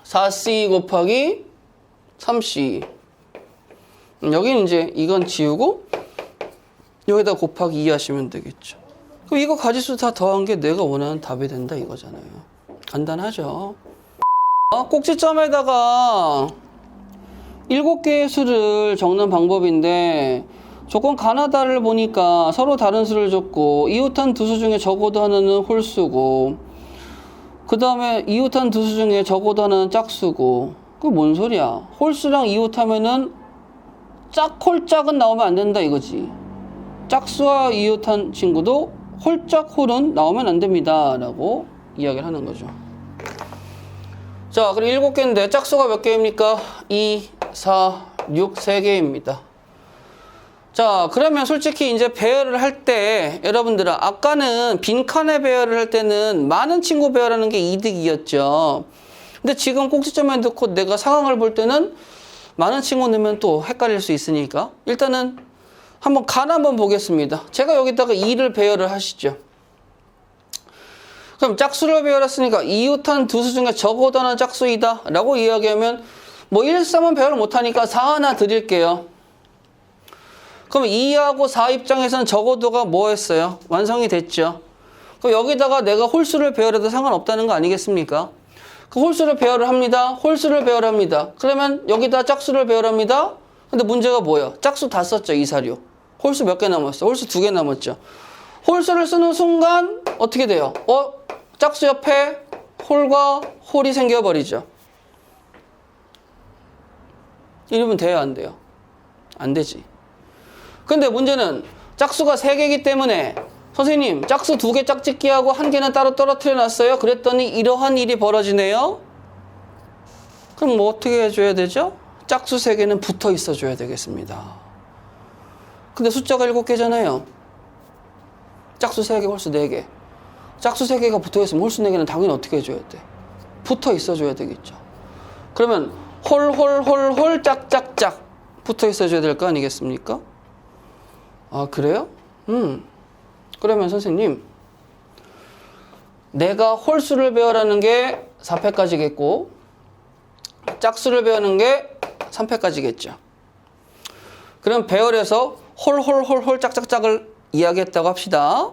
4C2 곱하기 3C2 여기는 이제 이건 지우고 여기다 곱하기 2 하시면 되겠죠. 그럼 이거 가지수 다 더한 게 내가 원하는 답이 된다 이거잖아요. 간단하죠. 꼭지점에다가 7개의 수를 적는 방법인데 조건 가나다를 보니까 서로 다른 수를 줬고 이웃한 두 수 중에 적어도 하나는 홀수고 그 다음에 이웃한 두 수 중에 적어도 하나는 짝수고 그게 뭔 소리야. 홀수랑 이웃하면은 짝홀짝은 나오면 안 된다 이거지. 짝수와 이웃한 친구도 홀짝홀은 나오면 안 됩니다 라고 이야기를 하는 거죠. 자, 그리고 7개인데 짝수가 몇 개입니까? 2, 4, 6, 3개입니다. 자, 그러면 솔직히 이제 배열을 할 때 여러분들은 아까는 빈칸에 배열을 할 때는 많은 친구 배열하는 게 이득이었죠. 근데 지금 꼭지점에 넣고 내가 상황을 볼 때는 많은 친구 넣으면 또 헷갈릴 수 있으니까 일단은 한번 간 한번 보겠습니다. 제가 여기다가 2를 배열을 하시죠. 그럼 짝수를 배열했으니까 이웃한 두 수 중에 적어도 하나는 짝수이다 라고 이야기하면 뭐 1, 3은 배열을 못하니까 4 하나 드릴게요. 그럼 2하고 4 입장에서는 적어도가 뭐 했어요? 완성이 됐죠. 그럼 여기다가 내가 홀수를 배열해도 상관없다는 거 아니겠습니까? 그 홀수를 배열을 합니다. 홀수를 배열합니다. 그러면 여기다 짝수를 배열합니다. 근데 문제가 뭐예요? 짝수 다 썼죠. 2, 4, 6. 홀수 몇 개 남았어? 홀수 2개 남았죠. 홀수를 쓰는 순간 어떻게 돼요? 짝수 옆에 홀과 홀이 생겨버리죠. 이러면 돼요? 안 돼요? 안 되지. 근데 문제는 짝수가 3개이기 때문에 선생님 짝수 2개 짝짓기하고 1개는 따로 떨어뜨려 놨어요. 그랬더니 이러한 일이 벌어지네요. 그럼 뭐 어떻게 해줘야 되죠? 짝수 3개는 붙어 있어 줘야 되겠습니다. 근데 숫자가 7개잖아요. 짝수 3개, 홀수 4개. 짝수 3개가 붙어 있으면 홀수 4개는 당연히 어떻게 해줘야 돼? 붙어 있어 줘야 되겠죠. 그러면 홀 짝짝짝 붙어 있어 줘야 될 거 아니겠습니까? 아, 그래요? 그러면 선생님 내가 홀수를 배열하는 게 4패까지겠고 짝수를 배우는 게 3패까지겠죠. 그럼 배열해서 홀 짝짝짝을 이야기했다고 합시다.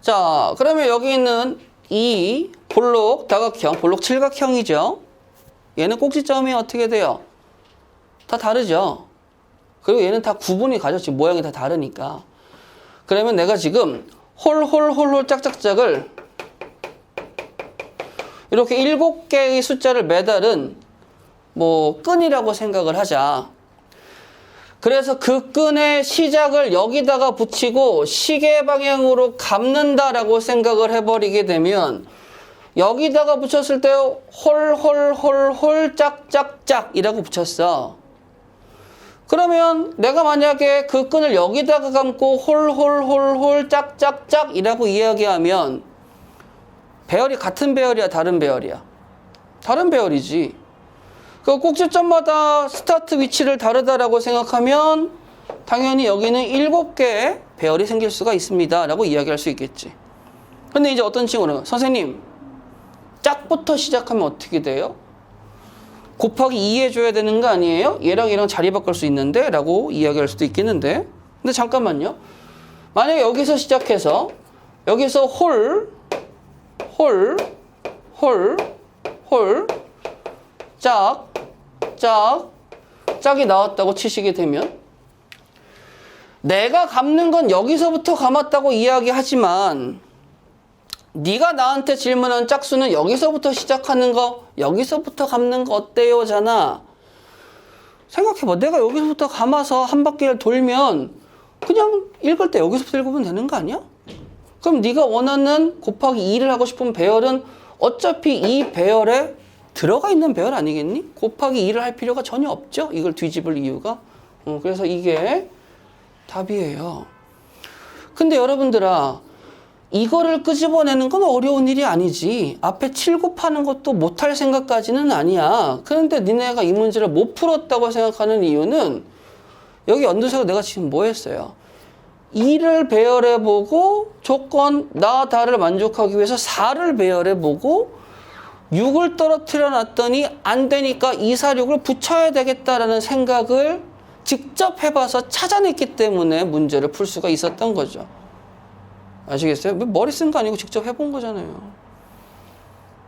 자, 그러면 여기 있는 이 볼록 다각형, 볼록 칠각형이죠. 얘는 꼭지점이 어떻게 돼요? 다 다르죠. 그리고 얘는 다 구분이 가졌지. 모양이 다 다르니까. 그러면 내가 지금 홀 짝짝짝을 이렇게 7개의 숫자를 매달은 뭐 끈이라고 생각을 하자. 그래서 그 끈의 시작을 여기다가 붙이고 시계 방향으로 감는다라고 생각을 해버리게 되면 여기다가 붙였을 때 홀홀홀홀 짝짝짝 이라고 붙였어. 그러면 내가 만약에 그 끈을 여기다가 감고 홀홀홀홀 짝짝짝 이라고 이야기하면 배열이 같은 배열이야, 다른 배열이야? 다른 배열이지. 그 꼭지점마다 스타트 위치를 다르다라고 생각하면 당연히 여기는 7개의 배열이 생길 수가 있습니다 라고 이야기할 수 있겠지. 근데 이제 어떤 친구는 선생님 짝부터 시작하면 어떻게 돼요? 곱하기 2 해줘야 되는 거 아니에요? 얘랑 얘랑 자리 바꿀 수 있는데? 라고 이야기할 수도 있겠는데. 근데 잠깐만요. 만약에 여기서 시작해서 여기서 홀 짝이 나왔다고 치시게 되면 내가 감는 건 여기서부터 감았다고 이야기하지만 네가 나한테 질문한 짝수는 여기서부터 시작하는 거, 여기서부터 감는 거 어때요? 잖아. 생각해봐. 내가 여기서부터 감아서 한 바퀴를 돌면 그냥 읽을 때 여기서부터 읽으면 되는 거 아니야? 그럼 네가 원하는 곱하기 2를 하고 싶은 배열은 어차피 이 배열에 들어가 있는 배열 아니겠니? 곱하기 2를 할 필요가 전혀 없죠? 이걸 뒤집을 이유가. 그래서 이게 답이에요. 근데 여러분들아, 이거를 끄집어내는 건 어려운 일이 아니지. 앞에 7 곱하는 것도 못할 생각까지는 아니야. 그런데 니네가 이 문제를 못 풀었다고 생각하는 이유는 여기 연두색으로 내가 지금 뭐 했어요? 2를 배열해보고 조건 나 다를 만족하기 위해서 4를 배열해보고 6을 떨어뜨려 놨더니 안 되니까 2, 4, 6을 붙여야 되겠다라는 생각을 직접 해봐서 찾아냈기 때문에 문제를 풀 수가 있었던 거죠. 아시겠어요? 머리 쓴 거 아니고 직접 해본 거잖아요.